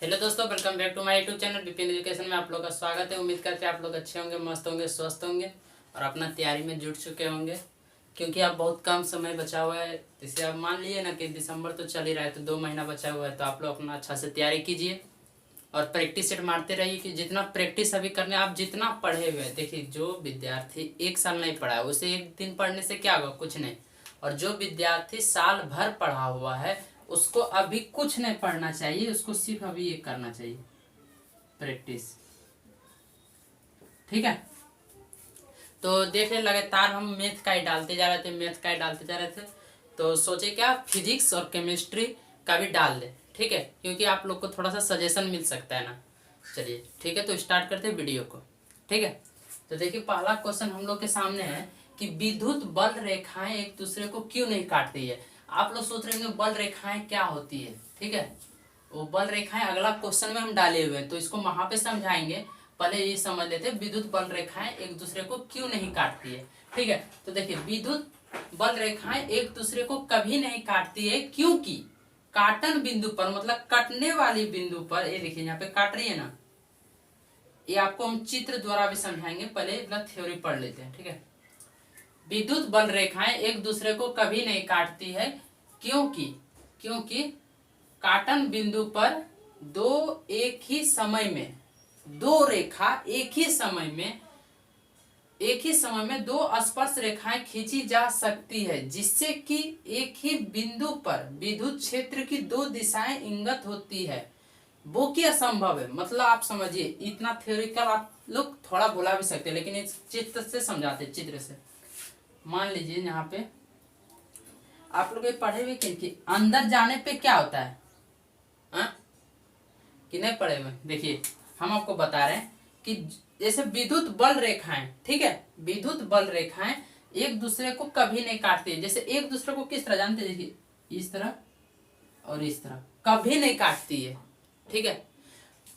Hello दोस्तों, welcome back to my YouTube channel Vipin education में आप लोग का स्वागत है। उम्मीद करते हैं आप लोग अच्छे होंगे, मस्त होंगे, स्वस्थ होंगे और अपना तैयारी में जुट चुके होंगे, क्योंकि अब बहुत कम समय बचा हुआ है। जैसे आप मान लिए ना कि दिसंबर तो चल ही रहा है, तो 2 महीना बचा हुआ है, तो आप लोग अपना अच्छा से तैयारी कीजिए और प्रैक्टिस सेट मारते रहिए। कि जितना प्रैक्टिस अभी करने आप जितना पढ़े हुए हैं, देखिए जो विद्यार्थी 1 साल नहीं पढ़ा है उसे 1 दिन पढ़ने से क्या होगा, कुछ नहीं। और जो विद्यार्थी साल भर पढ़ा हुआ है उसको अभी कुछ नहीं पढ़ना चाहिए, उसको सिर्फ अभी ये करना चाहिए, प्रैक्टिस। ठीक है, तो देखिए लगातार हम मैथ का ही डालते जा रहे थे, तो सोचे क्या फिजिक्स और केमिस्ट्री का भी डाल दे। ठीक है, क्योंकि आप लोग को थोड़ा सा सजेशन मिल सकता है ना। चलिए ठीक है, तो स्टार्ट करते हैं वीडियो को। ठीक है, तो देखिए पहला क्वेश्चन हम लोग के सामने है कि विद्युत बल रेखाएं एक दूसरे को क्यों नहीं काटती है। आप लोग सोच रहे होंगे बल रेखाएं क्या होती है। ठीक है, वो बल रेखाएं अगला क्वेश्चन में हम डाले हुए हैं, तो इसको वहां पे समझाएंगे। पहले ये समझ लेते हैं विद्युत बल रेखाएं एक दूसरे को क्यों नहीं काटती है। ठीक है, तो देखिए विद्युत बल रेखाएं एक दूसरे को कभी नहीं काटती है, क्योंकि काटन बिंदु पर, मतलब कटने वाली बिंदु पर, ये देखिए यहाँ पे काट रही है ना, ये आपको हम चित्र द्वारा भी समझाएंगे। पहले थ्योरी पढ़ लेते हैं। ठीक है, विद्युत बल रेखाएं एक दूसरे को कभी नहीं काटती है, क्योंकि क्योंकि काटन बिंदु पर एक ही समय में दो रेखा एक ही समय में दो स्पर्श रेखाएं खींची जा सकती है, जिससे कि एक ही बिंदु पर विद्युत क्षेत्र की 2 दिशाएं इंगत होती है, वो क्या असंभव है। मतलब आप समझिए, इतना थ्योरिकल आप लोग थोड़ा बोला भी सकते हैं, लेकिन इस चित्र से समझाते, चित्र से। मान लीजिए यहाँ पे आप लोग पढ़े हुए कि अंदर जाने पे क्या होता है, हाँ कि नहीं पढ़े हुए। देखिए हम आपको बता रहे हैं कि जैसे विद्युत बल रेखाएं, ठीक है, विद्युत बल रेखाएं एक दूसरे को कभी नहीं काटती है। जैसे एक दूसरे को किस तरह जानते हैं, देखिए इस तरह और इस तरह, कभी नहीं काटती है। ठीक है,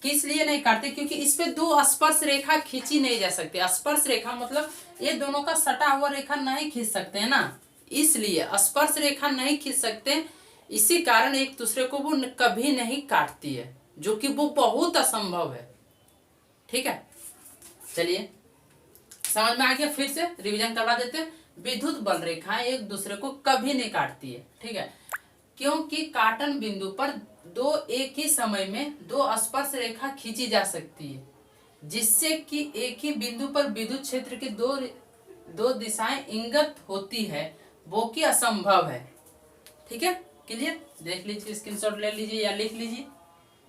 किस लिए नहीं काटते, क्योंकि इस पे 2 स्पर्श रेखा खींची नहीं जा सकती। स्पर्श रेखा मतलब ये दोनों का सटा हुआ रेखा नहीं खींच सकते हैं ना, इसलिए स्पर्श रेखा नहीं खींच सकते। इसी कारण एक दूसरे को वो कभी नहीं काटती है, जो कि वो बहुत असंभव है। ठीक है, चलिए समझ में आ गया। फिर से रिवीजन करवा देते हैं। विद्युत बल रेखाएं एक दूसरे को कभी नहीं काटती है, ठीक है, क्योंकि काटन बिंदु पर एक ही समय में 2 स्पर्श रेखा खींची जा सकती है, जिससे कि एक ही बिंदु पर विद्युत क्षेत्र की दो दिशाएं इंगत होती है, वो कि असंभव है। ठीक है, क्लियर। देख लीजिए, स्क्रीनशॉट ले लीजिए या लिख लीजिए।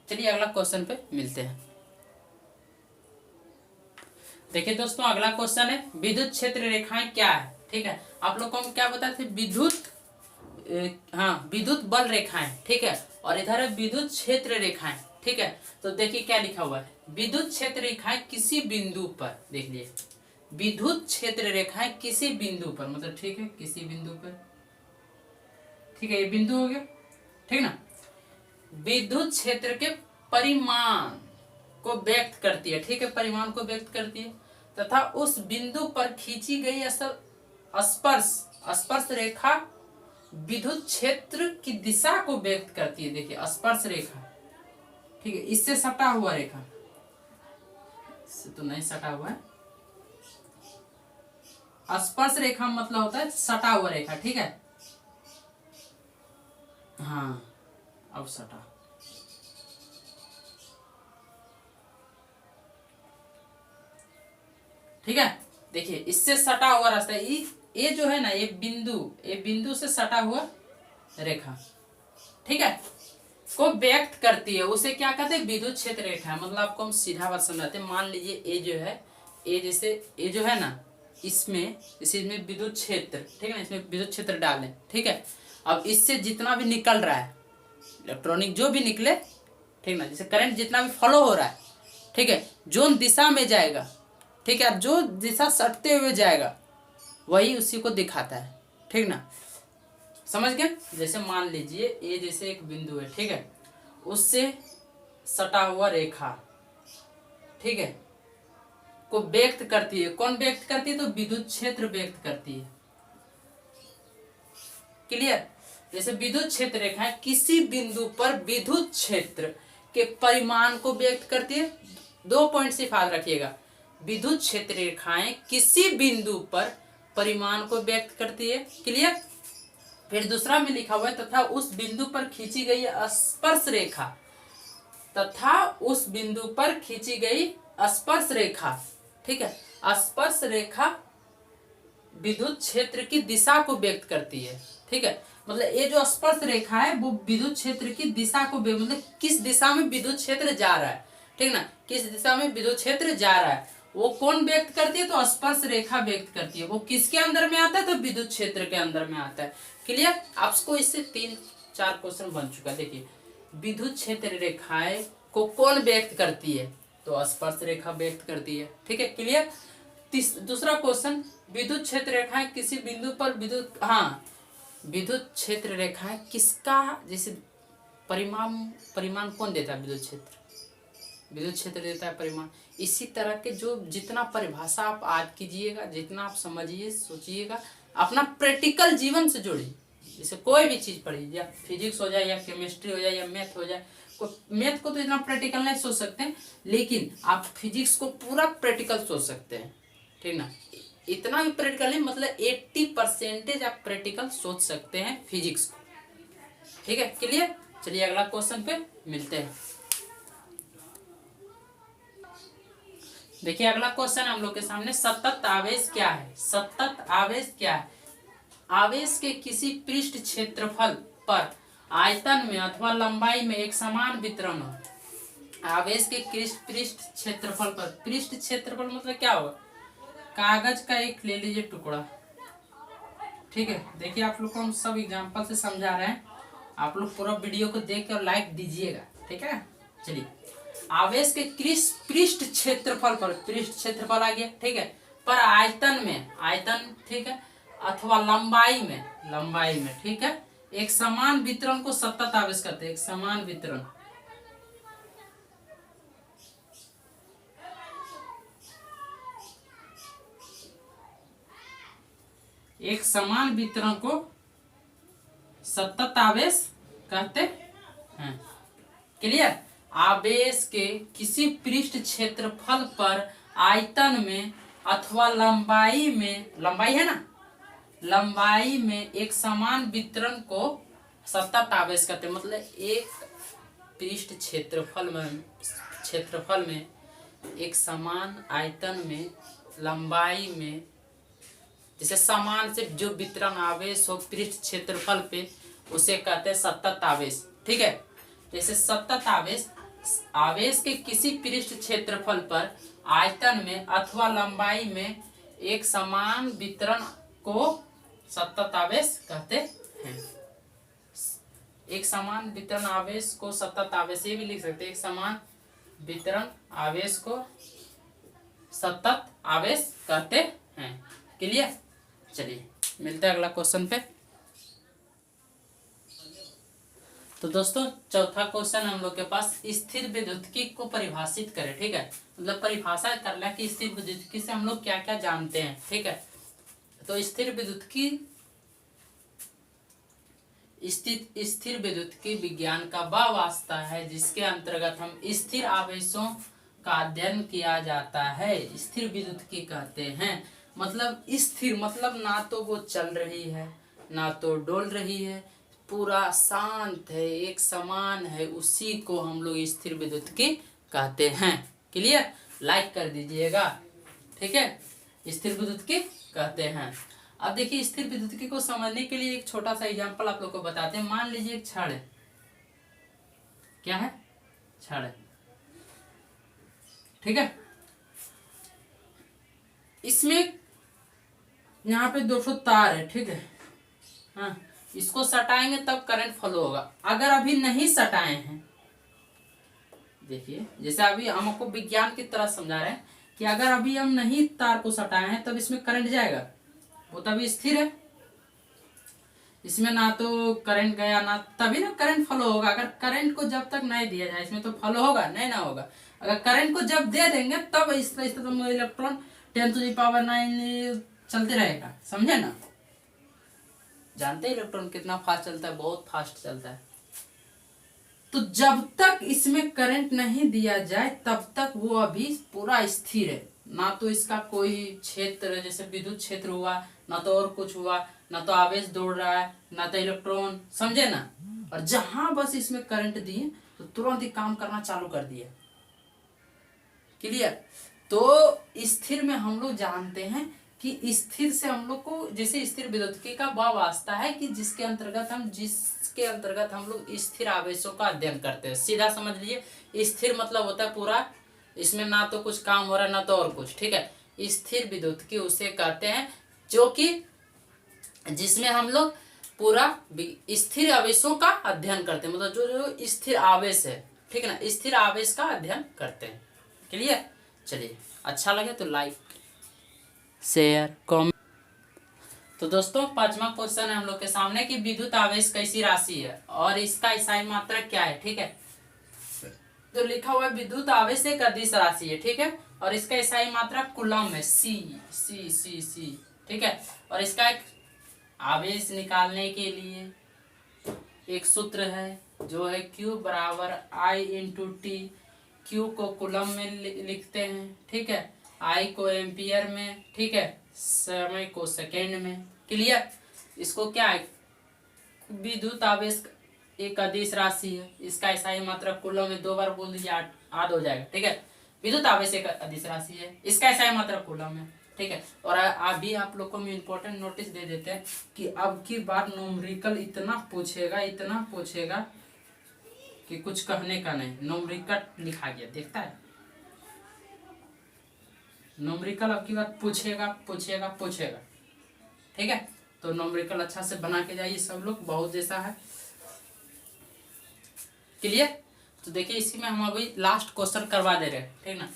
चलिए अगला क्वेश्चन पे मिलते हैं। देखिए दोस्तों, अगला क्वेश्चन है विद्युत क्षेत्र रेखाएं क्या है। ठीक है, आप लोग को हम क्या बताए थे, विद्युत बल रेखाएं। ठीक है, और इधर है विद्युत क्षेत्र रेखाएं। ठीक है, तो देखिए क्या लिखा हुआ है, विद्युत क्षेत्र रेखाएं किसी बिंदु पर, देख लिए विद्युत क्षेत्र रेखाएं किसी बिंदु पर, मतलब ठीक है किसी बिंदु पर। ठीक है, ये बिंदु हो गया, ठीक ना, विद्युत क्षेत्र के परिमाण को व्यक्त करती है। ठीक है, परिमाण को व्यक्त करती है, तथा उस बिंदु पर खींची गई स्पर्श रेखा विद्युत क्षेत्र की दिशा को व्यक्त करती है। देखिए स्पर्श रेखा, ठीक है, इससे सटा हुआ रेखा, इससे तो नहीं सटा हुआ है। स्पर्श रेखा मतलब होता है सटा हुआ रेखा। ठीक है, हाँ अब सटा, ठीक है, देखिए इससे सटा हुआ रास्ता, ये जो है ना, ये बिंदु से सटा हुआ रेखा, ठीक है, को व्यक्त करती है, उसे क्या कहते हैं, विद्युत क्षेत्र रेखा। मतलब आपको हम सीधा बात समझाते हैं। मान लीजिए ये जो है, ये जो है ना, इसमें विद्युत क्षेत्र, ठीक है ना, इसमें विद्युत क्षेत्र डालें। ठीक है, अब इससे जितना भी निकल रहा है इलेक्ट्रॉनिक, जो भी निकले, ठीक ना, जैसे करंट जितना भी फ्लो हो रहा है, ठीक है, जो दिशा में जाएगा, ठीक है, जो दिशा सटते हुए जाएगा वही उसी को दिखाता है। ठीक ना, समझ गए। जैसे मान लीजिए ये जैसे एक बिंदु है, ठीक है, उससे सटा हुआ रेखा, ठीक है, को व्यक्त करती है। कौन व्यक्त करती है, तो विद्युत क्षेत्र व्यक्त करती है। क्लियर। जैसे विद्युत क्षेत्र रेखा है, किसी बिंदु पर विद्युत क्षेत्र के परिमाण को व्यक्त करती है। 2 पॉइंट सिर्फ याद रखिएगा, विद्युत क्षेत्र रेखाएं किसी बिंदु पर परिमाण को व्यक्त करती है। क्लियर। फिर दूसरा में लिखा हुआ है तथा उस बिंदु पर खींची गई स्पर्श रेखा, तथा उस बिंदु पर खींची गई स्पर्श रेखा, ठीक है, स्पर्श रेखा विद्युत क्षेत्र की दिशा को व्यक्त करती है। ठीक है, मतलब ये जो स्पर्श रेखा है वो विद्युत क्षेत्र की दिशा को, मतलब किस दिशा में विद्युत क्षेत्र जा रहा है, ठीक ना, किस दिशा में विद्युत क्षेत्र जा रहा है वो कौन व्यक्त करती है, तो स्पर्श रेखा व्यक्त करती है। वो किसके अंदर में आता है, तो विद्युत क्षेत्र के अंदर में आता है। क्लियर। आपको इससे 3-4 क्वेश्चन बन चुका है। देखिए, विद्युत क्षेत्र रेखाएं को कौन व्यक्त करती है, तो स्पर्श रेखा व्यक्त करती है। ठीक है, क्लियर। दूसरा क्वेश्चन, विद्युत क्षेत्र रेखाएं किसी बिंदु पर विद्युत क्षेत्र रेखाएं किसका, जैसे परिमाण कौन देता है, विद्युत क्षेत्र देता है परिमाण। इसी तरह के जो जितना परिभाषा आप आज कीजिएगा, जितना आप समझिए सोचिएगा, अपना प्रैक्टिकल जीवन से जोड़िए। जैसे कोई भी चीज़ पढ़िए, या फिजिक्स हो जाए या केमिस्ट्री हो जाए या मैथ हो जाए, मैथ को तो इतना प्रैक्टिकल नहीं सोच सकते हैं, लेकिन आप फिजिक्स को पूरा प्रैक्टिकल सोच सकते हैं। ठीक ना, इतना भी प्रैक्टिकल नहीं, मतलब 80% आप प्रैक्टिकल सोच सकते हैं फिजिक्स को। ठीक है, क्लियर। चलिए अगला क्वेश्चन पे मिलते हैं। देखिए अगला क्वेश्चन हम लोग के सामने, सतत आवेश क्या है। सतत आवेश क्या है। आवेश के किसी पृष्ठ क्षेत्रफल पर आयतन में अथवा लंबाई में एक समान वितरण हो। आवेश के पृष्ठ क्षेत्रफल पर, पृष्ठ क्षेत्रफल मतलब क्या होगा, कागज का एक ले लीजिए टुकड़ा। ठीक है, देखिए आप लोग को हम सब एग्जांपल से समझा रहे हैं, आप लोग पूरा वीडियो को देख के और लाइक दीजिएगा। ठीक है, चलिए, आवेश के पृष्ठ क्षेत्रफल पर, पृष्ठ क्षेत्रफल आ गया, ठीक है, पर आयतन में, आयतन, ठीक है, अथवा लंबाई में, ठीक है, एक समान वितरण को सतत आवेश कहते हैं। एक समान वितरण, एक समान वितरण को सतत आवेश कहते हैं। क्लियर। आवेश के किसी पृष्ठ क्षेत्रफल पर आयतन में अथवा लंबाई में, लंबाई है ना, लंबाई में एक समान वितरण को सतत आवेश कहते हैं। मतलब एक पृष्ठ क्षेत्रफल में एक समान आयतन में, लंबाई में, जैसे समान से जो वितरण आवेश हो पृष्ठ क्षेत्रफल पे, उसे कहते हैं सतत आवेश। ठीक है, जैसे सतत आवेश, आवेश के किसी पृष्ठ क्षेत्रफल पर आयतन में अथवा लंबाई में एक समान वितरण को सतत आवेश कहते हैं। एक समान वितरण आवेश को सतत आवेश, ये भी लिख सकते हैं, एक समान वितरण आवेश को सतत आवेश कहते हैं। क्लियर। चलिए मिलते हैं अगला क्वेश्चन पे। तो दोस्तों चौथा क्वेश्चन हम लोग के पास, स्थिर विद्युत्की को परिभाषित करें। ठीक है, मतलब परिभाषा करना कि स्थिर विद्युत्की से हम लोग क्या क्या जानते हैं। ठीक है, तो स्थिर विद्युत्की विज्ञान का वह वास्ता है जिसके अंतर्गत हम स्थिर आवेशों का अध्ययन किया जाता है। स्थिर विद्युत्की कहते हैं, मतलब स्थिर मतलब ना तो वो चल रही है ना तो डोल रही है, पूरा शांत है, एक समान है, उसी को हम लोग स्थिर विद्युत्की कहते हैं। क्लियर। लाइक कर दीजिएगा। ठीक है, स्थिर विद्युत्की कहते हैं। अब देखिए स्थिर विद्युत्की को समझने के लिए एक छोटा सा एग्जांपल आप लोग को बताते हैं। मान लीजिए एक छड़ है, क्या है, छड़ है, ठीक है, इसमें यहाँ पे 200 तार है, ठीक है, हाँ, इसको सटाएंगे तब करंट फ्लो होगा। अगर अभी नहीं सटाए हैं, देखिए जैसे अभी हम आपको विज्ञान की तरह समझा रहे हैं कि अगर अभी हम नहीं तार को सटाए हैं तब इसमें करंट जाएगा, वो तभी स्थिर है, इसमें ना तो करंट गया ना, तभी ना करंट फ्लो होगा। अगर करंट को जब तक नहीं दिया जाए इसमें तो फ्लो होगा नहीं, ना होगा। अगर करंट को जब दे देंगे तब इस तरह इलेक्ट्रॉन 10⁹ चलते रहेगा, समझे ना। जानते हैं इलेक्ट्रॉन कितना फास्ट चलता है, बहुत फास्ट चलता है। तो जब तक इसमें करंट नहीं दिया जाए तब तक वो अभी पूरा स्थिर है, ना तो इसका कोई क्षेत्र जैसे विद्युत क्षेत्र हुआ, ना तो और कुछ हुआ, ना तो आवेश दौड़ रहा है, ना तो इलेक्ट्रॉन, समझे ना। और जहां बस इसमें करंट दिए तो तुरंत ही काम करना चालू कर दिया। क्लियर। तो स्थिर में हम लोग जानते हैं कि स्थिर से हम लोग को जैसे स्थिर विद्युतिकी का वह वास्ता है कि जिसके अंतर्गत हम लोग स्थिर आवेशों का अध्ययन करते हैं। सीधा समझ लीजिए, स्थिर मतलब होता है पूरा, इसमें ना तो कुछ काम हो रहा है ना तो और कुछ, ठीक है। स्थिर विद्युतिकी उसे कहते हैं जो कि जिसमें हम लोग पूरा स्थिर आवेशों का अध्ययन करते हैं, मतलब जो जो स्थिर आवेश है, ठीक है ना, स्थिर आवेश का अध्ययन करते हैं। क्लियर। चलिए, अच्छा लगे तो लाइक शेयर कमेंट। तो दोस्तों, पांचवा क्वेश्चन है हम लोग के सामने कि विद्युत आवेश कैसी राशि है और इसका इकाई मात्रक क्या है, ठीक है। तो लिखा हुआ है विद्युत आवेश एक अदिश राशि है, ठीक है, और इसका इकाई मात्रक कूलम है, सी सी सी सी, ठीक है। और इसका एक आवेश निकालने के लिए एक सूत्र है जो है Q बराबर I/T। Q को कूलम में लिखते हैं, ठीक है, I को एम्पियर में, ठीक है, समय को सेकेंड में। क्लियर। इसको क्या है, विद्युत आवेश एक अदिश राशि है, इसका इकाई मात्रक कूलम में 2 बार बोल दीजिए, याद हो जाएगा, ठीक है। विद्युत आवेश एक अदिश राशि है, इसका इकाई मात्रक कूलम है, ठीक है। और अभी आप लोग को मैं इम्पोर्टेंट नोटिस दे देते हैं कि अब की बार न्यूमेरिकल इतना पूछेगा कि कुछ कहने का नहीं। न्यूमेरिकल लिखा गया, देखता है, न्यूमेरिकल अब की बार पूछेगा, ठीक है। तो न्यूमेरिकल अच्छा से बना के जाइए सब लोग, बहुत जैसा है। क्लियर। तो देखिए, इसी में हम अभी लास्ट क्वेश्चन करवा दे रहे हैं, ठीक ना।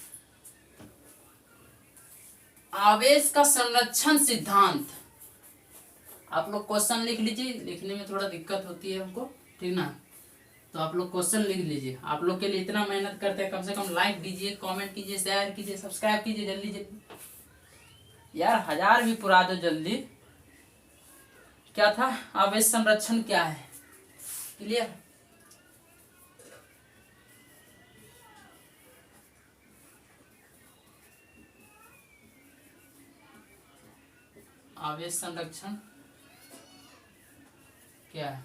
आवेश का संरक्षण सिद्धांत। आप लोग क्वेश्चन लिख लीजिए, लिखने में थोड़ा दिक्कत होती है हमको, ठीक ना। तो आप लोग क्वेश्चन लिख लीजिए, आप लोग के लिए इतना मेहनत करते हैं, कम से कम लाइक दीजिए, कमेंट कीजिए, शेयर कीजिए, सब्सक्राइब कीजिए जल्दी जल्दी यार, 1000 भी पुरा दो जल्दी। क्या था, आवेश संरक्षण क्या है। क्लियर। आवेश संरक्षण क्या है,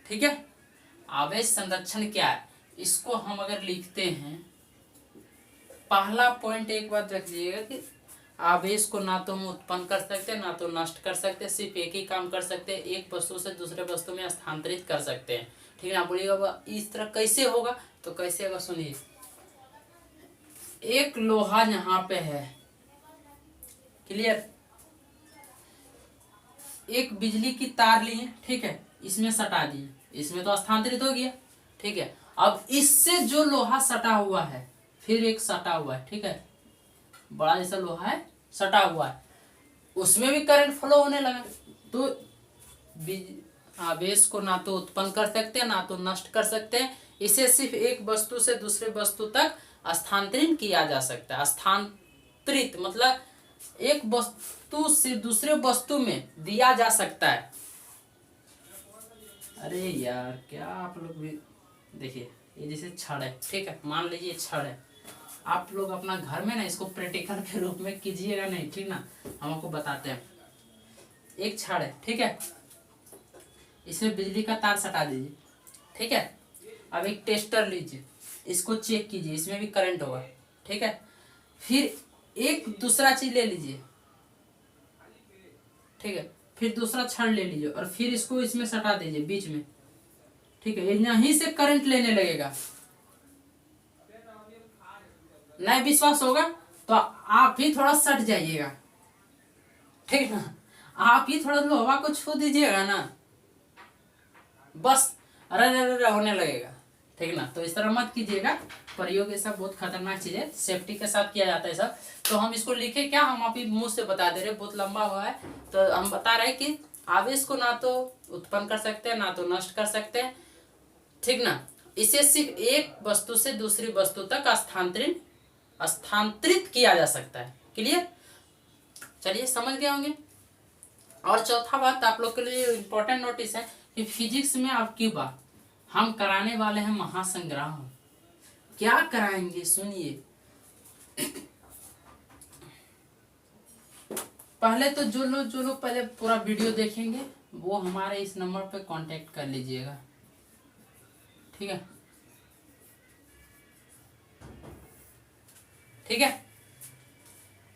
ठीक है। आवेश संरक्षण क्या है, इसको हम अगर लिखते हैं, पहला पॉइंट एक बात रख लीजिएगा कि आवेश को ना तो हम उत्पन्न कर सकते हैं ना तो नष्ट कर सकते हैं, सिर्फ एक ही काम कर सकते हैं, एक वस्तु से दूसरे वस्तु में स्थानांतरित कर सकते हैं, ठीक है ना। बोलिएगा इस तरह कैसे होगा, तो कैसे होगा सुनिए। एक लोहा यहाँ पे है, क्लियर, एक बिजली की तार लिए, ठीक है, इसमें सटा दिए, इसमें तो स्थानांतरित हो गया, ठीक है। अब इससे जो लोहा सटा हुआ है, फिर एक सटा हुआ है, ठीक है, बड़ा जैसा लोहा है सटा हुआ है, उसमें भी करंट फ्लो होने लगा। तो आवेश को ना तो उत्पन्न कर सकते हैं ना तो नष्ट कर सकते हैं, इसे सिर्फ एक वस्तु से दूसरे वस्तु तक स्थानांतरित किया जा सकता है। स्थानांतरित मतलब एक वस्तु से दूसरे वस्तु में दिया जा सकता है। अरे यार, क्या आप लोग भी देखिए, ये जैसे छड़ है, ठीक है, मान लीजिए छड़ है, आप लोग अपना घर में ना इसको प्रैक्टिकल के रूप में कीजिएगा नहीं, ठीक ना, हम आपको बताते हैं। एक छड़ है, ठीक है, इसमें बिजली का तार सटा दीजिए, ठीक है। अब एक टेस्टर लीजिए, इसको चेक कीजिए, इसमें भी करंट होगा, ठीक है। फिर एक दूसरा चीज ले लीजिए, ठीक है, फिर दूसरा छड़ ले लीजिए और फिर इसको इसमें सटा दीजिए बीच में, ठीक है, यहीं से करंट लेने लगेगा। नहीं विश्वास होगा तो आप ही थोड़ा सट जाइएगा, ठीक ना, आप ही थोड़ा लोहा को छू दीजिएगा ना, बस अरे होने लगेगा, ठीक ना। तो इस तरह मत कीजिएगा, प्रयोग ये सब बहुत खतरनाक चीज है, सेफ्टी के साथ किया जाता है सब। तो हम इसको लिखे क्या, हम अभी मुंह से बता दे रहे, बहुत लंबा हुआ है, तो हम बता रहे कि आवेश को ना तो उत्पन्न कर सकते हैं ना तो नष्ट कर सकते हैं, ठीक ना। इसे सिर्फ एक वस्तु से दूसरी वस्तु तक स्थानांतरित किया जा सकता है। क्लियर। चलिए, समझ गए होंगे। और चौथा बात आप लोग के लिए इम्पोर्टेंट नोटिस है कि फिजिक्स में आपकी बात हम कराने वाले हैं महासंग्राम। क्या कराएंगे सुनिए। पहले तो जो लोग पहले पूरा वीडियो देखेंगे वो हमारे इस नंबर पे कांटेक्ट कर लीजिएगा, ठीक है। ठीक है,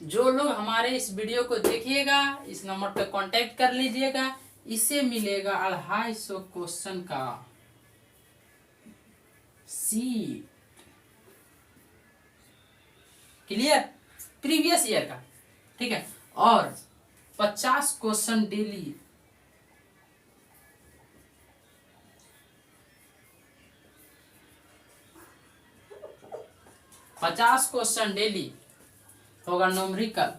जो लोग हमारे इस वीडियो को देखिएगा इस नंबर पे कांटेक्ट कर लीजिएगा। इसे मिलेगा 250 क्वेश्चन का सीट, क्लियर, प्रीवियस ईयर का, ठीक है। और 50 क्वेश्चन डेली, 50 क्वेश्चन डेली होगा न्यूमेरिकल।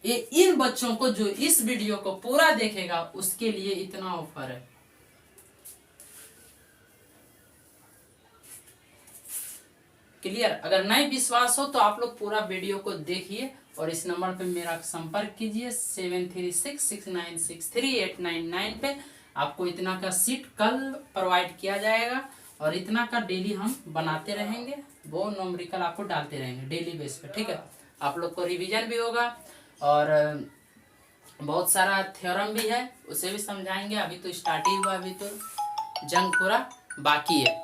ये इन बच्चों को जो इस वीडियो को पूरा देखेगा उसके लिए इतना ऑफर है। क्लियर, अगर नहीं विश्वास हो तो आप लोग पूरा वीडियो को देखिए और इस नंबर पे मेरा संपर्क कीजिए 7366963899 पे। आपको इतना का सीट कल प्रोवाइड किया जाएगा और इतना का डेली हम बनाते रहेंगे, वो न्यूमेरिकल आपको डालते रहेंगे डेली बेस पे, ठीक है। आप लोग को रिवीजन भी होगा और बहुत सारा थ्योरम भी है उसे भी समझाएंगे। अभी तो स्टार्ट ही हुआ, अभी तो जंग पूरा बाकी है,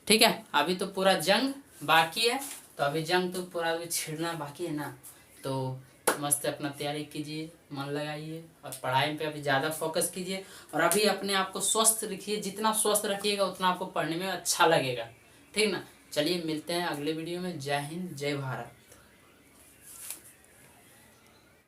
ठीक है। अभी तो पूरा जंग बाकी है, तो अभी जंग तो पूरा अभी छिड़ना बाकी है ना। तो मस्त अपना तैयारी कीजिए, मन लगाइए और पढ़ाई पे अभी ज़्यादा फोकस कीजिए और अभी अपने आप को स्वस्थ रखिए। जितना स्वस्थ रखिएगा उतना आपको पढ़ने में अच्छा लगेगा, ठीक ना। चलिए मिलते हैं अगले वीडियो में। जय हिंद, जय भारत।